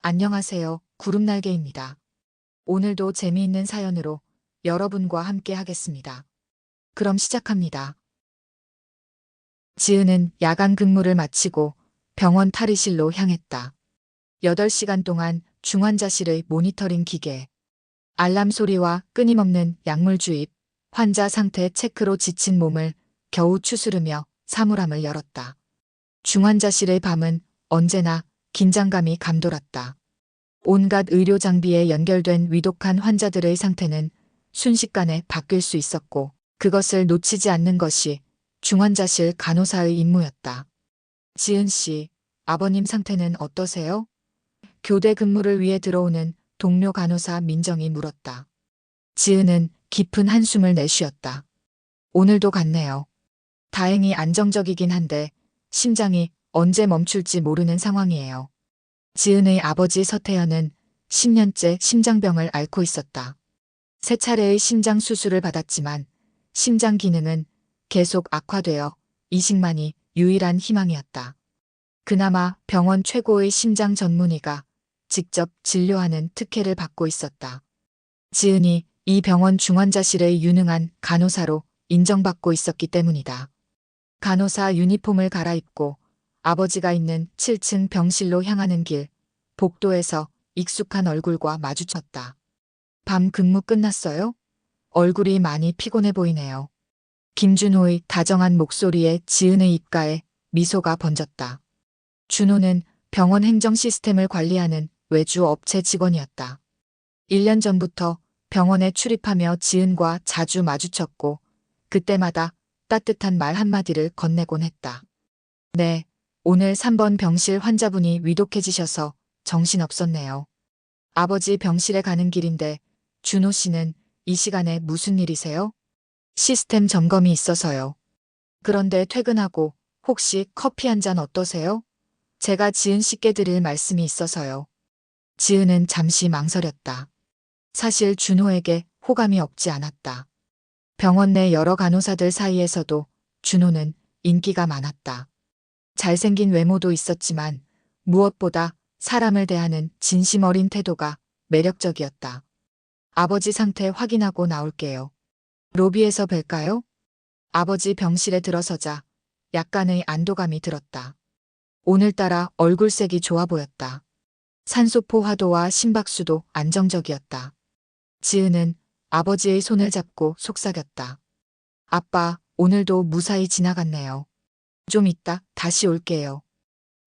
안녕하세요. 구름날개입니다. 오늘도 재미있는 사연으로 여러분과 함께 하겠습니다. 그럼 시작합니다. 지은은 야간 근무를 마치고 병원 탈의실로 향했다. 8시간 동안 중환자실의 모니터링 기계, 알람 소리와 끊임없는 약물 주입, 환자 상태 체크로 지친 몸을 겨우 추스르며 사물함을 열었다. 중환자실의 밤은 언제나 긴장감이 감돌았다. 온갖 의료 장비에 연결된 위독한 환자들의 상태는 순식간에 바뀔 수 있었고 그것을 놓치지 않는 것이 중환자실 간호사의 임무였다. 지은 씨, 아버님 상태는 어떠세요? 교대 근무를 위해 들어오는 동료 간호사 민정이 물었다. 지은은 깊은 한숨을 내쉬었다. 오늘도 갔네요. 다행히 안정적이긴 한데 심장이 언제 멈출지 모르는 상황이에요. 지은의 아버지 서태현은 10년째 심장병을 앓고 있었다. 세 차례의 심장 수술을 받았지만 심장 기능은 계속 악화되어 이식만이 유일한 희망이었다. 그나마 병원 최고의 심장 전문의가 직접 진료하는 특혜를 받고 있었다. 지은이 이 병원 중환자실의 유능한 간호사로 인정받고 있었기 때문이다. 간호사 유니폼을 갈아입고 아버지가 있는 7층 병실로 향하는 길, 복도에서 익숙한 얼굴과 마주쳤다. 밤 근무 끝났어요? 얼굴이 많이 피곤해 보이네요. 김준호의 다정한 목소리에 지은의 입가에 미소가 번졌다. 준호는 병원 행정 시스템을 관리하는 외주 업체 직원이었다. 1년 전부터 병원에 출입하며 지은과 자주 마주쳤고 그때마다 따뜻한 말 한마디를 건네곤 했다. 네, 오늘 3번 병실 환자분이 위독해지셔서 정신없었네요. 아버지 병실에 가는 길인데 준호 씨는 이 시간에 무슨 일이세요? 시스템 점검이 있어서요. 그런데 퇴근하고 혹시 커피 한 잔 어떠세요? 제가 지은 씨께 드릴 말씀이 있어서요. 지은은 잠시 망설였다. 사실 준호에게 호감이 없지 않았다. 병원 내 여러 간호사들 사이에서도 준호는 인기가 많았다. 잘생긴 외모도 있었지만 무엇보다 사람을 대하는 진심 어린 태도가 매력적이었다. 아버지 상태 확인하고 나올게요. 로비에서 뵐까요? 아버지 병실에 들어서자 약간의 안도감이 들었다. 오늘따라 얼굴색이 좋아 보였다. 산소포 화도와 심박수도 안정적이었다. 지은은 아버지의 손을 잡고 속삭였다. 아빠, 오늘도 무사히 지나갔네요. 좀 이따 다시 올게요.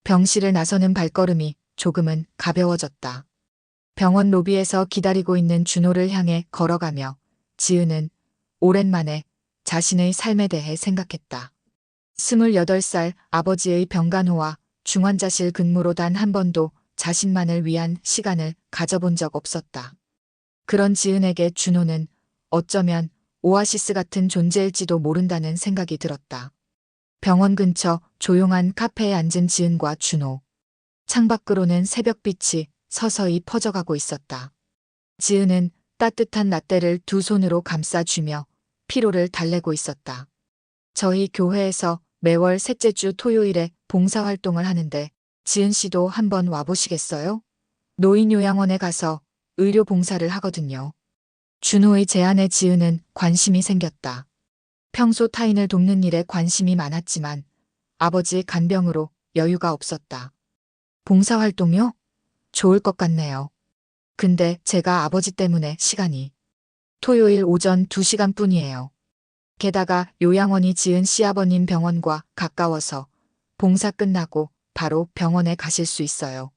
병실을 나서는 발걸음이 조금은 가벼워졌다. 병원 로비에서 기다리고 있는 준호를 향해 걸어가며 지은은 오랜만에 자신의 삶에 대해 생각했다. 28살 아버지의 병간호와 중환자실 근무로 단 한 번도 자신만을 위한 시간을 가져본 적 없었다. 그런 지은에게 준호는 어쩌면 오아시스 같은 존재일지도 모른다는 생각이 들었다. 병원 근처 조용한 카페에 앉은 지은과 준호. 창밖으로는 새벽빛이 서서히 퍼져가고 있었다. 지은은 따뜻한 라떼를 두 손으로 감싸주며 피로를 달래고 있었다. 저희 교회에서 매월 셋째 주 토요일에 봉사활동을 하는데 지은 씨도 한번 와보시겠어요? 노인요양원에 가서 의료 봉사를 하거든요. 준호의 제안에 지은은 관심이 생겼다. 평소 타인을 돕는 일에 관심이 많았지만 아버지 간병으로 여유가 없었다. 봉사활동요? 좋을 것 같네요. 근데 제가 아버지 때문에 시간이 토요일 오전 2시간뿐이에요. 게다가 요양원이 지은 시아버님 병원과 가까워서 봉사 끝나고 바로 병원에 가실 수 있어요.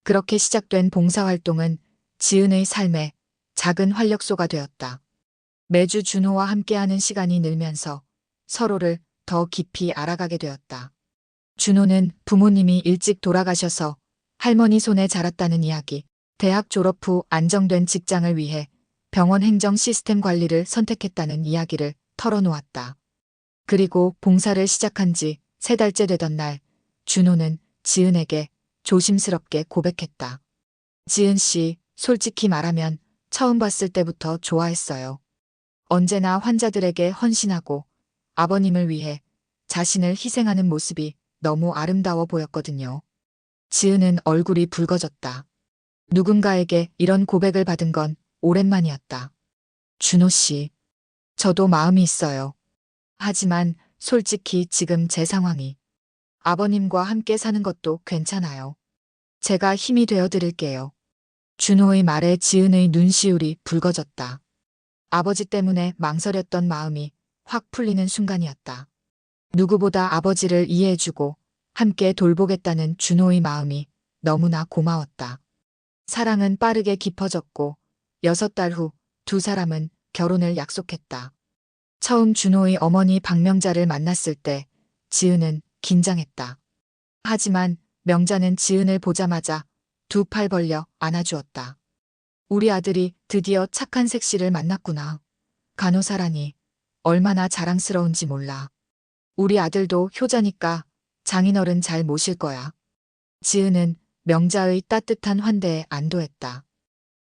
그렇게 시작된 봉사활동은 지은의 삶에 작은 활력소가 되었다. 매주 준호와 함께하는 시간이 늘면서 서로를 더 깊이 알아가게 되었다. 준호는 부모님이 일찍 돌아가셔서 할머니 손에 자랐다는 이야기, 대학 졸업 후 안정된 직장을 위해 병원 행정 시스템 관리를 선택했다는 이야기를 털어놓았다. 그리고 봉사를 시작한 지 3달째 되던 날, 준호는 지은에게 조심스럽게 고백했다. 지은 씨, 솔직히 말하면 처음 봤을 때부터 좋아했어요. 언제나 환자들에게 헌신하고 아버님을 위해 자신을 희생하는 모습이 너무 아름다워 보였거든요. 지은은 얼굴이 붉어졌다. 누군가에게 이런 고백을 받은 건 오랜만이었다. 준호 씨, 저도 마음이 있어요. 하지만 솔직히 지금 제 상황이 아버님과 함께 사는 것도 괜찮아요. 제가 힘이 되어 드릴게요. 준호의 말에 지은의 눈시울이 붉어졌다. 아버지 때문에 망설였던 마음이 확 풀리는 순간이었다. 누구보다 아버지를 이해해주고 함께 돌보겠다는 준호의 마음이 너무나 고마웠다. 사랑은 빠르게 깊어졌고 6달 후 두 사람은 결혼을 약속했다. 처음 준호의 어머니 박명자를 만났을 때 지은은 긴장했다. 하지만 명자는 지은을 보자마자 두 팔 벌려 안아주었다. 우리 아들이 드디어 착한 색시를 만났구나. 간호사라니 얼마나 자랑스러운지 몰라. 우리 아들도 효자니까 장인어른 잘 모실 거야. 지은은 명자의 따뜻한 환대에 안도했다.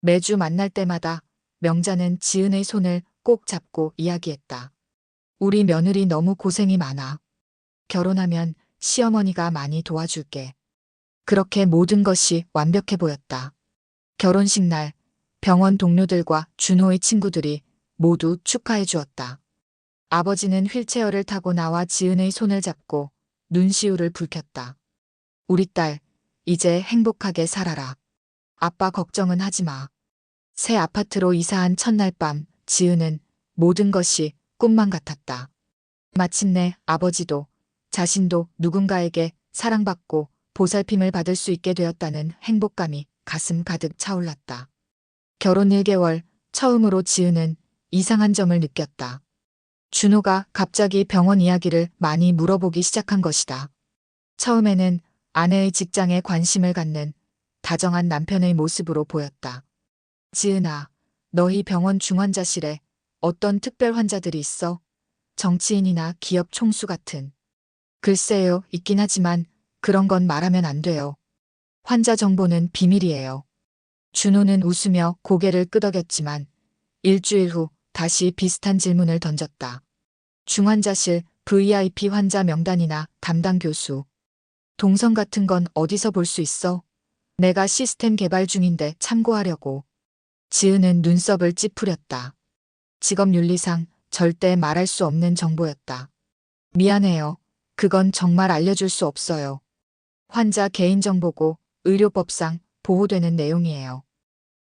매주 만날 때마다 명자는 지은의 손을 꼭 잡고 이야기했다. 우리 며느리 너무 고생이 많아. 결혼하면 시어머니가 많이 도와줄게. 그렇게 모든 것이 완벽해 보였다. 결혼식 날 병원 동료들과 준호의 친구들이 모두 축하해 주었다. 아버지는 휠체어를 타고 나와 지은의 손을 잡고 눈시울을 붉혔다. 우리 딸, 이제 행복하게 살아라. 아빠 걱정은 하지 마. 새 아파트로 이사한 첫날 밤 지은은 모든 것이 꿈만 같았다. 마침내 아버지도 자신도 누군가에게 사랑받고 보살핌을 받을 수 있게 되었다는 행복감이 가슴 가득 차올랐다. 결혼 1개월 처음으로 지은은 이상한 점을 느꼈다. 준호가 갑자기 병원 이야기를 많이 물어보기 시작한 것이다. 처음에는 아내의 직장에 관심을 갖는 다정한 남편의 모습으로 보였다. 지은아, 너희 병원 중환자실에 어떤 특별 환자들이 있어? 정치인이나 기업 총수 같은. 글쎄요, 있긴 하지만 그런 건 말하면 안 돼요. 환자 정보는 비밀이에요. 준호는 웃으며 고개를 끄덕였지만 일주일 후 다시 비슷한 질문을 던졌다. 중환자실 VIP 환자 명단이나 담당 교수. 동선 같은 건 어디서 볼 수 있어? 내가 시스템 개발 중인데 참고하려고. 지은은 눈썹을 찌푸렸다. 직업윤리상 절대 말할 수 없는 정보였다. 미안해요. 그건 정말 알려줄 수 없어요. 환자 개인정보고 의료법상 보호되는 내용이에요.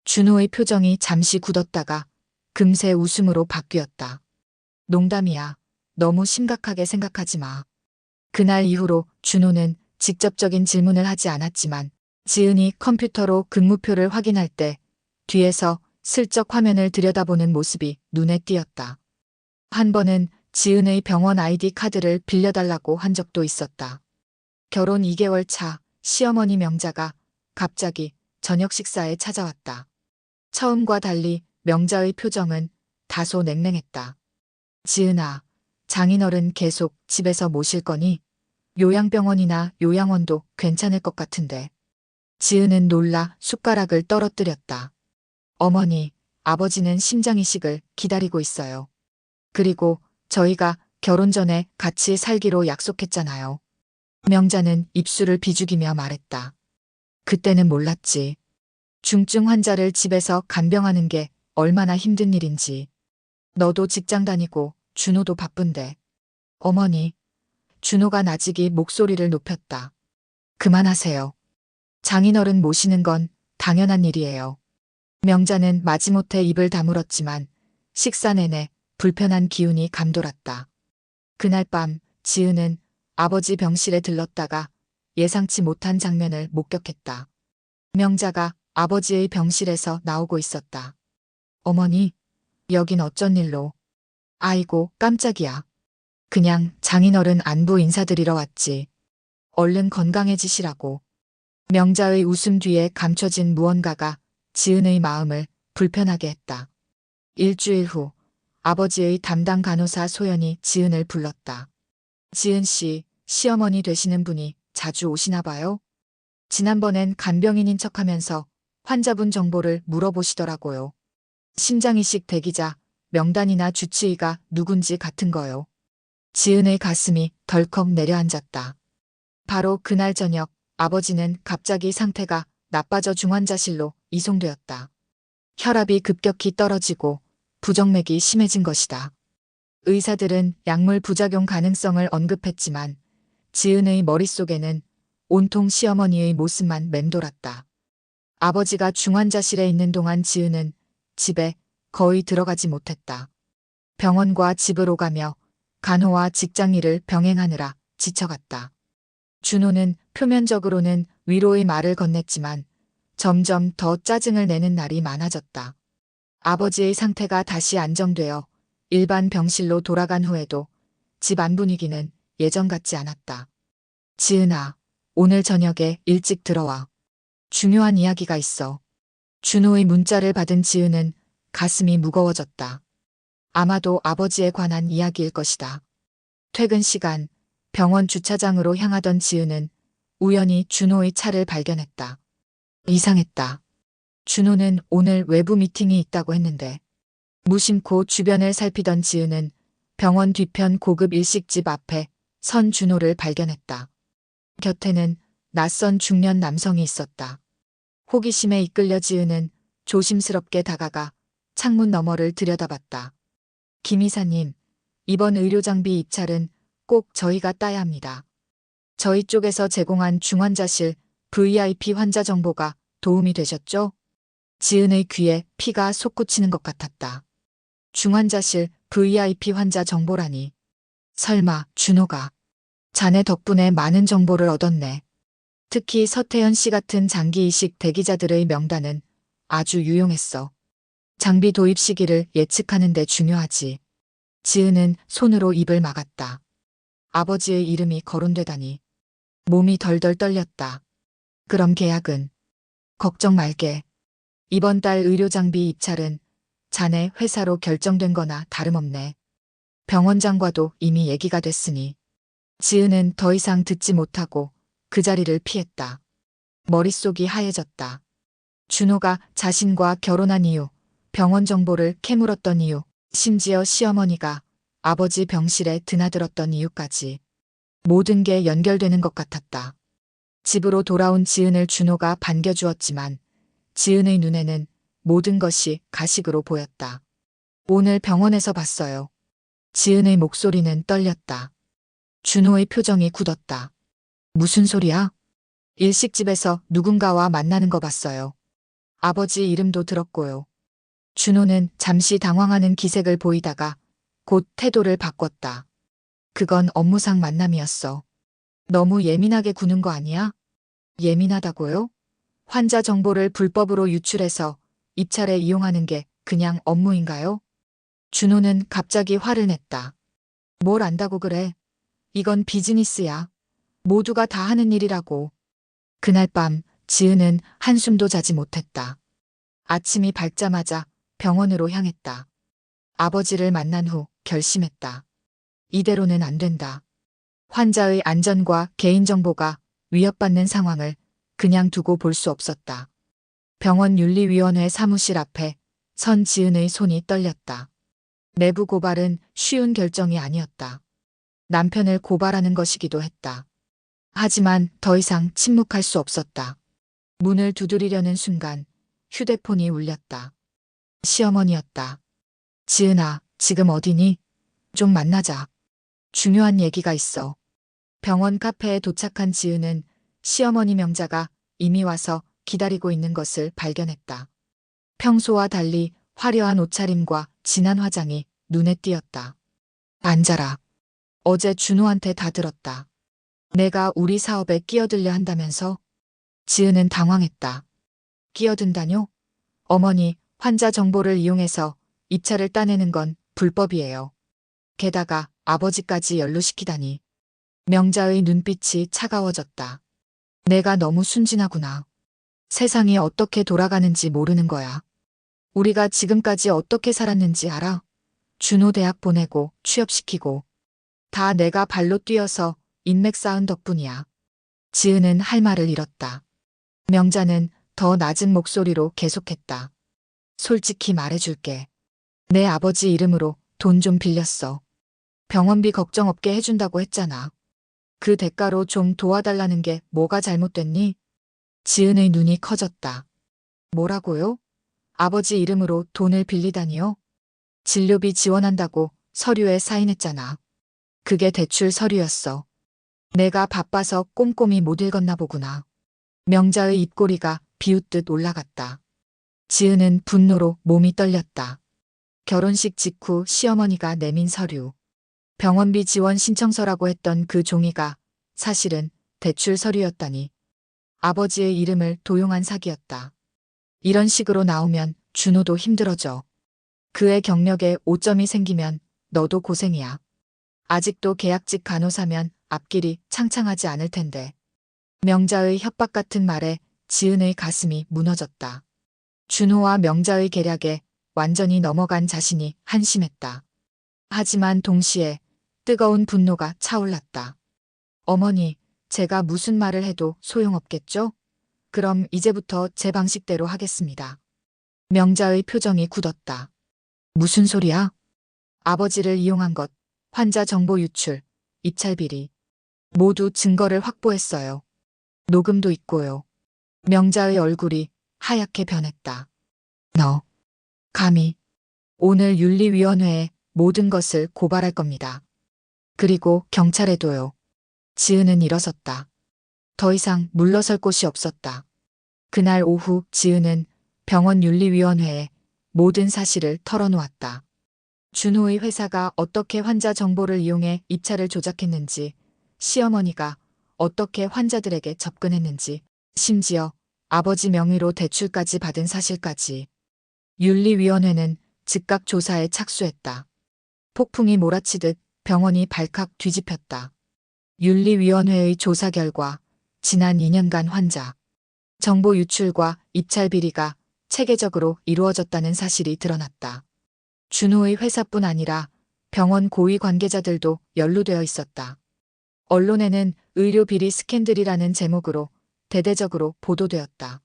준호의 표정이 잠시 굳었다가 금세 웃음으로 바뀌었다. 농담이야. 너무 심각하게 생각하지 마. 그날 이후로 준호는 직접적인 질문을 하지 않았지만 지은이 컴퓨터로 근무표를 확인할 때 뒤에서 슬쩍 화면을 들여다보는 모습이 눈에 띄었다. 한 번은 지은의 병원 아이디 카드를 빌려달라고 한 적도 있었다. 결혼 2개월 차 시어머니 명자가 갑자기 저녁 식사에 찾아왔다. 처음과 달리 명자의 표정은 다소 냉랭했다. 지은아, 장인어른 계속 집에서 모실 거니? 요양병원이나 요양원도 괜찮을 것 같은데. 지은은 놀라 숟가락을 떨어뜨렸다. 어머니, 아버지는 심장이식을 기다리고 있어요. 그리고 저희가 결혼 전에 같이 살기로 약속했잖아요. 명자는 입술을 비죽이며 말했다. 그때는 몰랐지. 중증 환자를 집에서 간병하는 게 얼마나 힘든 일인지. 너도 직장 다니고 준호도 바쁜데. 어머니, 준호가 나직이 목소리를 높였다. 그만하세요. 장인어른 모시는 건 당연한 일이에요. 명자는 마지못해 입을 다물었지만 식사 내내 불편한 기운이 감돌았다. 그날 밤 지은은 아버지 병실에 들렀다가 예상치 못한 장면을 목격했다. 명자가 아버지의 병실에서 나오고 있었다. 어머니, 여긴 어쩐 일로? 아이고, 깜짝이야. 그냥 장인어른 안부 인사드리러 왔지. 얼른 건강해지시라고. 명자의 웃음 뒤에 감춰진 무언가가 지은의 마음을 불편하게 했다. 일주일 후 아버지의 담당 간호사 소연이 지은을 불렀다. 지은 씨, 시어머니 되시는 분이 자주 오시나 봐요? 지난번엔 간병인인 척하면서 환자분 정보를 물어보시더라고요. 심장이식 대기자, 명단이나 주치의가 누군지 같은 거요. 지은의 가슴이 덜컥 내려앉았다. 바로 그날 저녁 아버지는 갑자기 상태가 나빠져 중환자실로 이송되었다. 혈압이 급격히 떨어지고 부정맥이 심해진 것이다. 의사들은 약물 부작용 가능성을 언급했지만 지은의 머릿속에는 온통 시어머니의 모습만 맴돌았다. 아버지가 중환자실에 있는 동안 지은은 집에 거의 들어가지 못했다. 병원과 집을 오가며 간호와 직장일을 병행하느라 지쳐갔다. 준호는 표면적으로는 위로의 말을 건넸지만 점점 더 짜증을 내는 날이 많아졌다. 아버지의 상태가 다시 안정되어 일반 병실로 돌아간 후에도 집안 분위기는 예전 같지 않았다. 지은아, 오늘 저녁에 일찍 들어와. 중요한 이야기가 있어. 준호의 문자를 받은 지은은 가슴이 무거워졌다. 아마도 아버지에 관한 이야기일 것이다. 퇴근 시간 병원 주차장으로 향하던 지은은 우연히 준호의 차를 발견했다. 이상했다. 준호는 오늘 외부 미팅이 있다고 했는데. 무심코 주변을 살피던 지은은 병원 뒤편 고급 일식집 앞에 선 준호를 발견했다. 곁에는 낯선 중년 남성이 있었다. 호기심에 이끌려 지은은 조심스럽게 다가가 창문 너머를 들여다봤다. 김 이사님, 이번 의료장비 입찰은 꼭 저희가 따야 합니다. 저희 쪽에서 제공한 중환자실 VIP 환자 정보가 도움이 되셨죠? 지은의 귀에 피가 솟구치는 것 같았다. 중환자실 VIP 환자 정보라니. 설마 준호가. 자네 덕분에 많은 정보를 얻었네. 특히 서태현 씨 같은 장기 이식 대기자들의 명단은 아주 유용했어. 장비 도입 시기를 예측하는 데 중요하지. 지은은 손으로 입을 막았다. 아버지의 이름이 거론되다니. 몸이 덜덜 떨렸다. 그럼 계약은? 걱정 말게. 이번 달 의료장비 입찰은 자네 회사로 결정된 거나 다름없네. 병원장과도 이미 얘기가 됐으니. 지은은 더 이상 듣지 못하고 그 자리를 피했다. 머릿속이 하얘졌다. 준호가 자신과 결혼한 이유, 병원 정보를 캐물었던 이유, 심지어 시어머니가 아버지 병실에 드나들었던 이유까지. 모든 게 연결되는 것 같았다. 집으로 돌아온 지은을 준호가 반겨주었지만 지은의 눈에는 모든 것이 가식으로 보였다. 오늘 병원에서 봤어요. 지은의 목소리는 떨렸다. 준호의 표정이 굳었다. 무슨 소리야? 일식집에서 누군가와 만나는 거 봤어요. 아버지 이름도 들었고요. 준호는 잠시 당황하는 기색을 보이다가 곧 태도를 바꿨다. 그건 업무상 만남이었어. 너무 예민하게 구는 거 아니야? 예민하다고요? 환자 정보를 불법으로 유출해서 입찰에 이용하는 게 그냥 업무인가요? 준호는 갑자기 화를 냈다. 뭘 안다고 그래? 이건 비즈니스야. 모두가 다 하는 일이라고. 그날 밤 지은은 한숨도 자지 못했다. 아침이 밝자마자 병원으로 향했다. 아버지를 만난 후 결심했다. 이대로는 안 된다. 환자의 안전과 개인정보가 위협받는 상황을 그냥 두고 볼 수 없었다. 병원 윤리위원회 사무실 앞에 선 지은의 손이 떨렸다. 내부 고발은 쉬운 결정이 아니었다. 남편을 고발하는 것이기도 했다. 하지만 더 이상 침묵할 수 없었다. 문을 두드리려는 순간 휴대폰이 울렸다. 시어머니였다. 지은아, 지금 어디니? 좀 만나자. 중요한 얘기가 있어. 병원 카페에 도착한 지은은 시어머니 명자가 이미 와서 기다리고 있는 것을 발견했다. 평소와 달리 화려한 옷차림과 진한 화장이 눈에 띄었다. 앉아라. 어제 준호한테 다 들었다. 내가 우리 사업에 끼어들려 한다면서? 지은은 당황했다. 끼어든다뇨? 어머니, 환자 정보를 이용해서 입찰을 따내는 건 불법이에요. 게다가 아버지까지 연루시키다니. 명자의 눈빛이 차가워졌다. 내가 너무 순진하구나. 세상이 어떻게 돌아가는지 모르는 거야. 우리가 지금까지 어떻게 살았는지 알아? 준호 대학 보내고 취업시키고. 다 내가 발로 뛰어서 인맥 쌓은 덕분이야. 지은은 할 말을 잃었다. 명자는 더 낮은 목소리로 계속했다. 솔직히 말해줄게. 내 아버지 이름으로 돈 좀 빌렸어. 병원비 걱정 없게 해준다고 했잖아. 그 대가로 좀 도와달라는 게 뭐가 잘못됐니? 지은의 눈이 커졌다. 뭐라고요? 아버지 이름으로 돈을 빌리다니요? 진료비 지원한다고 서류에 사인했잖아. 그게 대출 서류였어. 내가 바빠서 꼼꼼히 못 읽었나 보구나. 명자의 입꼬리가 비웃듯 올라갔다. 지은은 분노로 몸이 떨렸다. 결혼식 직후 시어머니가 내민 서류. 병원비 지원 신청서라고 했던 그 종이가 사실은 대출 서류였다니. 아버지의 이름을 도용한 사기였다. 이런 식으로 나오면 준호도 힘들어져. 그의 경력에 오점이 생기면 너도 고생이야. 아직도 계약직 간호사면 앞길이 창창하지 않을 텐데. 명자의 협박 같은 말에 지은의 가슴이 무너졌다. 준호와 명자의 계략에 완전히 넘어간 자신이 한심했다. 하지만 동시에 뜨거운 분노가 차올랐다. 어머니, 제가 무슨 말을 해도 소용없겠죠? 그럼 이제부터 제 방식대로 하겠습니다. 명자의 표정이 굳었다. 무슨 소리야? 아버지를 이용한 것, 환자 정보 유출, 입찰 비리. 모두 증거를 확보했어요. 녹음도 있고요. 명자의 얼굴이 하얗게 변했다. 너, 감히 오늘 윤리위원회에 모든 것을 고발할 겁니다. 그리고 경찰에도요. 지은은 일어섰다. 더 이상 물러설 곳이 없었다. 그날 오후 지은은 병원 윤리위원회에 모든 사실을 털어놓았다. 준호의 회사가 어떻게 환자 정보를 이용해 입찰을 조작했는지, 시어머니가 어떻게 환자들에게 접근했는지, 심지어 아버지 명의로 대출까지 받은 사실까지. 윤리위원회는 즉각 조사에 착수했다. 폭풍이 몰아치듯 병원이 발칵 뒤집혔다. 윤리위원회의 조사 결과 지난 2년간 환자 정보 유출과 입찰 비리가 체계적으로 이루어졌다는 사실이 드러났다. 준호의 회사뿐 아니라 병원 고위 관계자들도 연루되어 있었다. 언론에는 의료 비리 스캔들이라는 제목으로 대대적으로 보도되었다.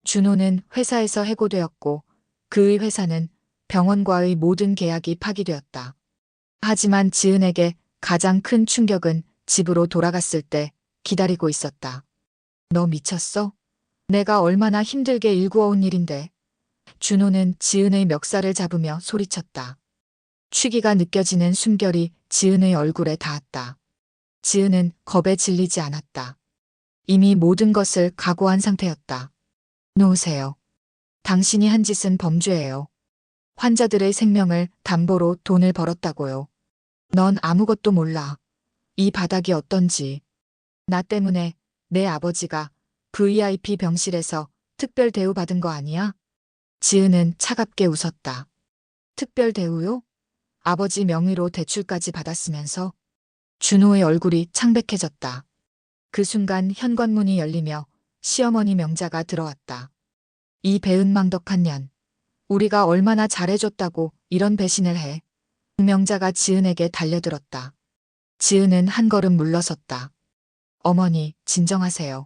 준호는 회사에서 해고되었고 그의 회사는 병원과의 모든 계약이 파기되었다. 하지만 지은에게 가장 큰 충격은 집으로 돌아갔을 때 기다리고 있었다. 너 미쳤어? 내가 얼마나 힘들게 일구어온 일인데. 준호는 지은의 멱살을 잡으며 소리쳤다. 취기가 느껴지는 숨결이 지은의 얼굴에 닿았다. 지은은 겁에 질리지 않았다. 이미 모든 것을 각오한 상태였다. 놓으세요. 당신이 한 짓은 범죄예요. 환자들의 생명을 담보로 돈을 벌었다고요. 넌 아무것도 몰라. 이 바닥이 어떤지. 나 때문에 내 아버지가 VIP 병실에서 특별 대우 받은 거 아니야? 지은은 차갑게 웃었다. 특별 대우요? 아버지 명의로 대출까지 받았으면서. 준호의 얼굴이 창백해졌다. 그 순간 현관문이 열리며 시어머니 명자가 들어왔다. 이 배은망덕한 년. 우리가 얼마나 잘해줬다고 이런 배신을 해. 명자가 지은에게 달려들었다. 지은은 한 걸음 물러섰다. 어머니, 진정하세요.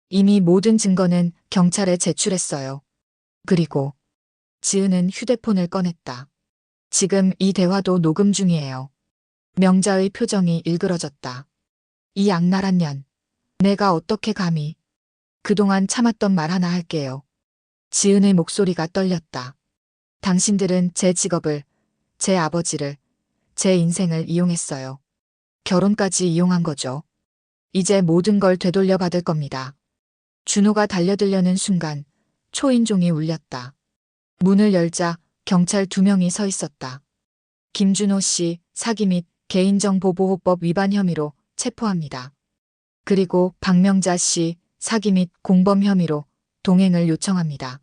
이미 모든 증거는 경찰에 제출했어요. 그리고 지은은 휴대폰을 꺼냈다. 지금 이 대화도 녹음 중이에요. 명자의 표정이 일그러졌다. 이 악랄한 년. 내가 어떻게 감히. 그동안 참았던 말 하나 할게요. 지은의 목소리가 떨렸다. 당신들은 제 직업을, 제 아버지를, 제 인생을 이용했어요. 결혼까지 이용한 거죠. 이제 모든 걸 되돌려 받을 겁니다. 준호가 달려들려는 순간 초인종이 울렸다. 문을 열자 경찰 2명이 서 있었다. 김준호 씨 사기 및 개인정보보호법 위반 혐의로 체포합니다. 그리고 박명자 씨 사기 및 공범 혐의로 동행을 요청합니다.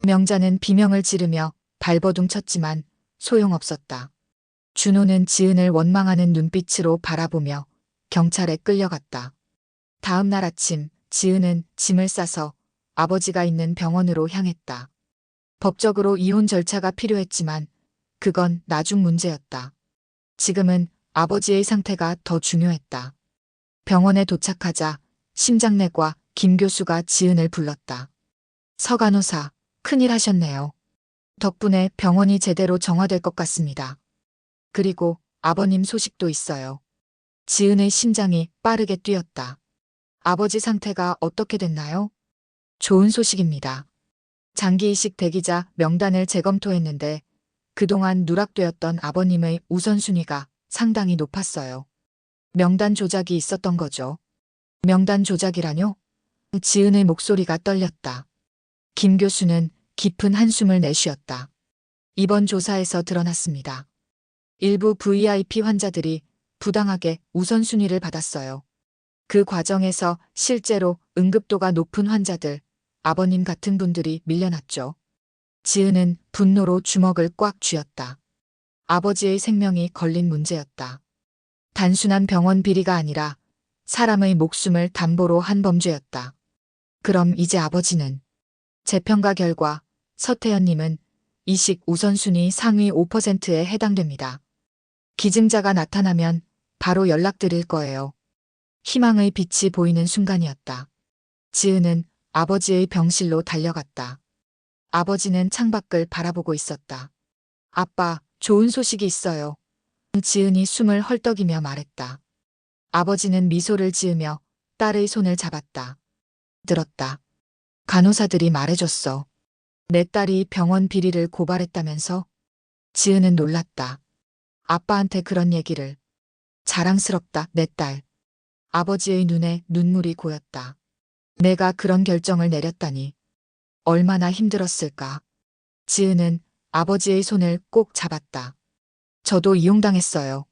명자는 비명을 지르며 발버둥 쳤지만 소용없었다. 준호는 지은을 원망하는 눈빛으로 바라보며 경찰에 끌려갔다. 다음 날 아침 지은은 짐을 싸서 아버지가 있는 병원으로 향했다. 법적으로 이혼 절차가 필요했지만 그건 나중 문제였다. 지금은 아버지의 상태가 더 중요했다. 병원에 도착하자 심장내과 김 교수가 지은을 불렀다. 서 간호사, 큰일 하셨네요. 덕분에 병원이 제대로 정화될 것 같습니다. 그리고 아버님 소식도 있어요. 지은의 심장이 빠르게 뛰었다. 아버지 상태가 어떻게 됐나요? 좋은 소식입니다. 장기 이식 대기자 명단을 재검토했는데 그동안 누락되었던 아버님의 우선순위가 상당히 높았어요. 명단 조작이 있었던 거죠. 명단 조작이라뇨? 지은의 목소리가 떨렸다. 김 교수는 깊은 한숨을 내쉬었다. 이번 조사에서 드러났습니다. 일부 VIP 환자들이 부당하게 우선순위를 받았어요. 그 과정에서 실제로 응급도가 높은 환자들, 아버님 같은 분들이 밀려났죠. 지은은 분노로 주먹을 꽉 쥐었다. 아버지의 생명이 걸린 문제였다. 단순한 병원 비리가 아니라 사람의 목숨을 담보로 한 범죄였다. 그럼 이제 아버지는 재평가 결과 서태현님은 이식 우선순위 상위 5%에 해당됩니다. 기증자가 나타나면 바로 연락드릴 거예요. 희망의 빛이 보이는 순간이었다. 지은은 아버지의 병실로 달려갔다. 아버지는 창밖을 바라보고 있었다. 아빠, 좋은 소식이 있어요. 지은이 숨을 헐떡이며 말했다. 아버지는 미소를 지으며 딸의 손을 잡았다. 들었다. 간호사들이 말해줬어. 내 딸이 병원 비리를 고발했다면서? 지은은 놀랐다. 아빠한테 그런 얘기를. 자랑스럽다, 내 딸. 아버지의 눈에 눈물이 고였다. 내가 그런 결정을 내렸다니. 얼마나 힘들었을까. 지은은 아버지의 손을 꼭 잡았다. 저도 이용당했어요.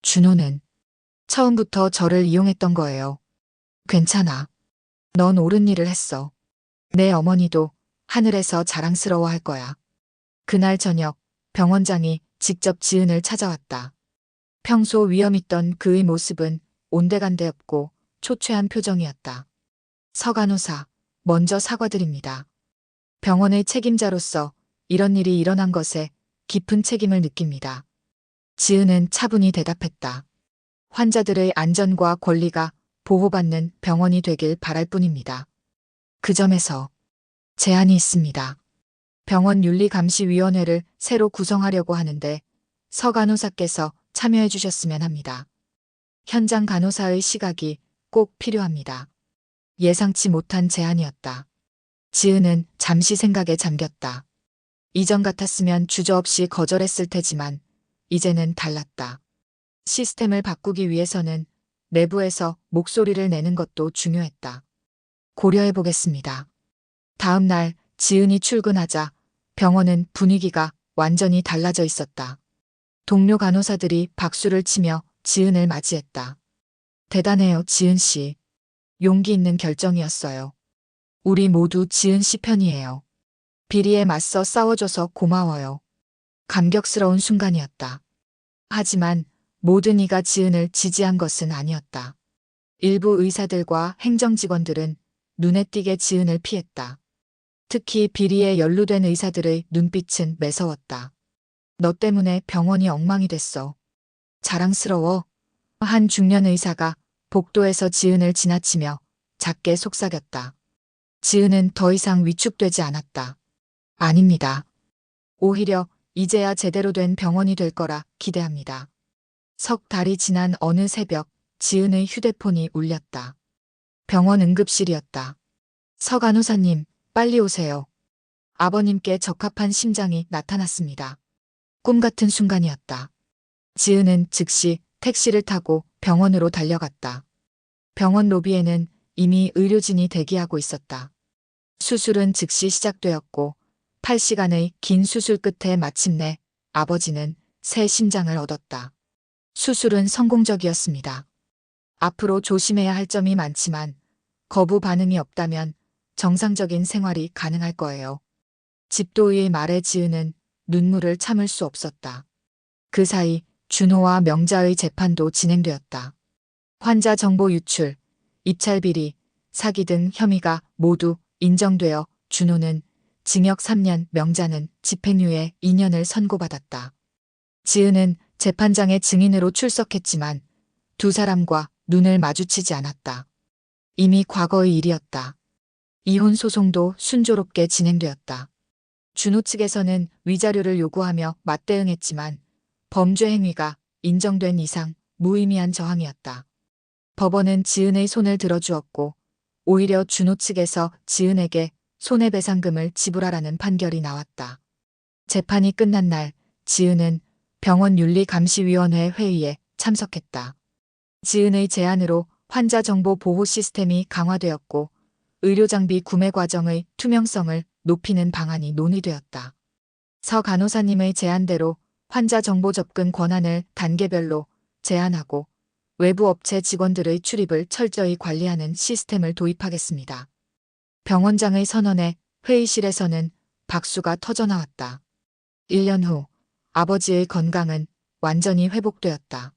준호는 처음부터 저를 이용했던 거예요. 괜찮아. 넌 옳은 일을 했어. 내 어머니도 하늘에서 자랑스러워할 거야. 그날 저녁 병원장이 직접 지은을 찾아왔다. 평소 위험 있던 그의 모습은 온데간데 없고 초췌한 표정이었다. 서 간호사, 먼저 사과드립니다. 병원의 책임자로서 이런 일이 일어난 것에 깊은 책임을 느낍니다. 지은은 차분히 대답했다. 환자들의 안전과 권리가 보호받는 병원이 되길 바랄 뿐입니다. 그 점에서 제안이 있습니다. 병원 윤리감시위원회를 새로 구성하려고 하는데 서 간호사께서 참여해 주셨으면 합니다. 현장 간호사의 시각이 꼭 필요합니다. 예상치 못한 제안이었다. 지은은 잠시 생각에 잠겼다. 이전 같았으면 주저없이 거절했을 테지만 이제는 달랐다. 시스템을 바꾸기 위해서는 내부에서 목소리를 내는 것도 중요했다. 고려해 보겠습니다. 다음 날 지은이 출근하자 병원은 분위기가 완전히 달라져 있었다. 동료 간호사들이 박수를 치며 지은을 맞이했다. 대단해요, 지은 씨. 용기 있는 결정이었어요. 우리 모두 지은 씨 편이에요. 비리에 맞서 싸워줘서 고마워요. 감격스러운 순간이었다. 하지만 모든 이가 지은을 지지한 것은 아니었다. 일부 의사들과 행정직원들은 눈에 띄게 지은을 피했다. 특히 비리에 연루된 의사들의 눈빛은 매서웠다. 너 때문에 병원이 엉망이 됐어. 자랑스러워. 한 중년 의사가 복도에서 지은을 지나치며 작게 속삭였다. 지은은 더 이상 위축되지 않았다. 아닙니다. 오히려 이제야 제대로 된 병원이 될 거라 기대합니다. 석 달이 지난 어느 새벽 지은의 휴대폰이 울렸다. 병원 응급실이었다. 서 간호사님, 빨리 오세요. 아버님께 적합한 심장이 나타났습니다. 꿈 같은 순간이었다. 지은은 즉시 택시를 타고 병원으로 달려갔다. 병원 로비에는 이미 의료진이 대기하고 있었다. 수술은 즉시 시작되었고 8시간의 긴 수술 끝에 마침내 아버지는 새 심장을 얻었다. 수술은 성공적이었습니다. 앞으로 조심해야 할 점이 많지만 거부 반응이 없다면 정상적인 생활이 가능할 거예요. 집도의의 말에 지은은 눈물을 참을 수 없었다. 그 사이 준호와 명자의 재판도 진행되었다. 환자 정보 유출, 입찰 비리, 사기 등 혐의가 모두 인정되어 준호는 징역 3년, 명자는 집행유예 2년을 선고받았다. 지은은 재판장의 증인으로 출석했지만 두 사람과 눈을 마주치지 않았다. 이미 과거의 일이었다. 이혼 소송도 순조롭게 진행되었다. 준호 측에서는 위자료를 요구하며 맞대응했지만 범죄 행위가 인정된 이상 무의미한 저항이었다. 법원은 지은의 손을 들어주었고 오히려 준호 측에서 지은에게 손해배상금을 지불하라는 판결이 나왔다. 재판이 끝난 날 지은은 병원윤리감시위원회 회의에 참석했다. 지은의 제안으로 환자 정보 보호 시스템이 강화되었고 의료장비 구매 과정의 투명성을 높이는 방안이 논의되었다. 서 간호사님의 제안대로 환자 정보 접근 권한을 단계별로 제한하고 외부 업체 직원들의 출입을 철저히 관리하는 시스템을 도입하겠습니다. 병원장의 선언에 회의실에서는 박수가 터져나왔다. 1년 후 아버지의 건강은 완전히 회복되었다.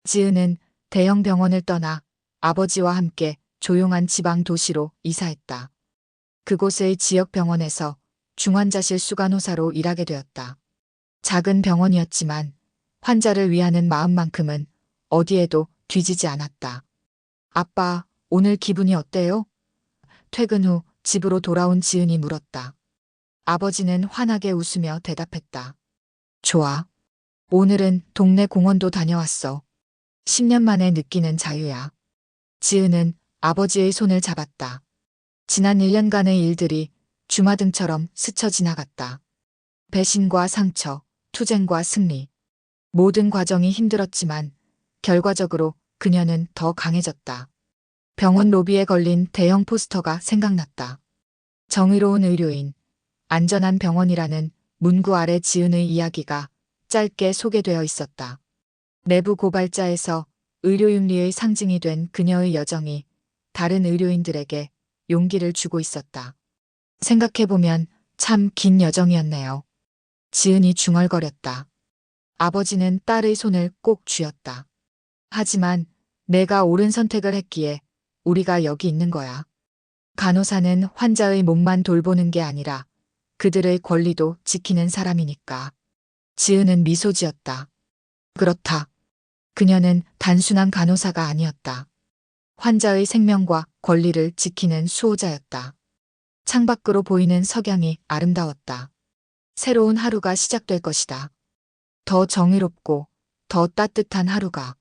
지은은 대형 병원을 떠나 아버지와 함께 조용한 지방 도시로 이사했다. 그곳의 지역 병원에서 중환자실 수간호사로 일하게 되었다. 작은 병원이었지만 환자를 위하는 마음만큼은 어디에도 뒤지지 않았다. 아빠, 오늘 기분이 어때요? 퇴근 후 집으로 돌아온 지은이 물었다. 아버지는 환하게 웃으며 대답했다. 좋아. 오늘은 동네 공원도 다녀왔어. 10년 만에 느끼는 자유야. 지은은 아버지의 손을 잡았다. 지난 1년간의 일들이 주마등처럼 스쳐 지나갔다. 배신과 상처, 투쟁과 승리. 모든 과정이 힘들었지만 결과적으로 그녀는 더 강해졌다. 병원 로비에 걸린 대형 포스터가 생각났다. 정의로운 의료인, 안전한 병원이라는 문구 아래 지은의 이야기가 짧게 소개되어 있었다. 내부 고발자에서 의료윤리의 상징이 된 그녀의 여정이 다른 의료인들에게 용기를 주고 있었다. 생각해보면 참 긴 여정이었네요. 지은이 중얼거렸다. 아버지는 딸의 손을 꼭 쥐었다. 하지만 내가 옳은 선택을 했기에 우리가 여기 있는 거야. 간호사는 환자의 몸만 돌보는 게 아니라 그들의 권리도 지키는 사람이니까. 지은은 미소 지었다. 그렇다. 그녀는 단순한 간호사가 아니었다. 환자의 생명과 권리를 지키는 수호자였다. 창밖으로 보이는 석양이 아름다웠다. 새로운 하루가 시작될 것이다. 더 정의롭고 더 따뜻한 하루가.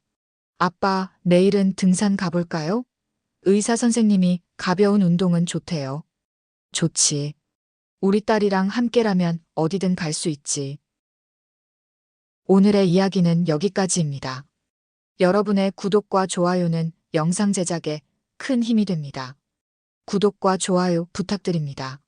아빠, 내일은 등산 가볼까요? 의사 선생님이 가벼운 운동은 좋대요. 좋지. 우리 딸이랑 함께라면 어디든 갈 수 있지. 오늘의 이야기는 여기까지입니다. 여러분의 구독과 좋아요는 영상 제작에 큰 힘이 됩니다. 구독과 좋아요 부탁드립니다.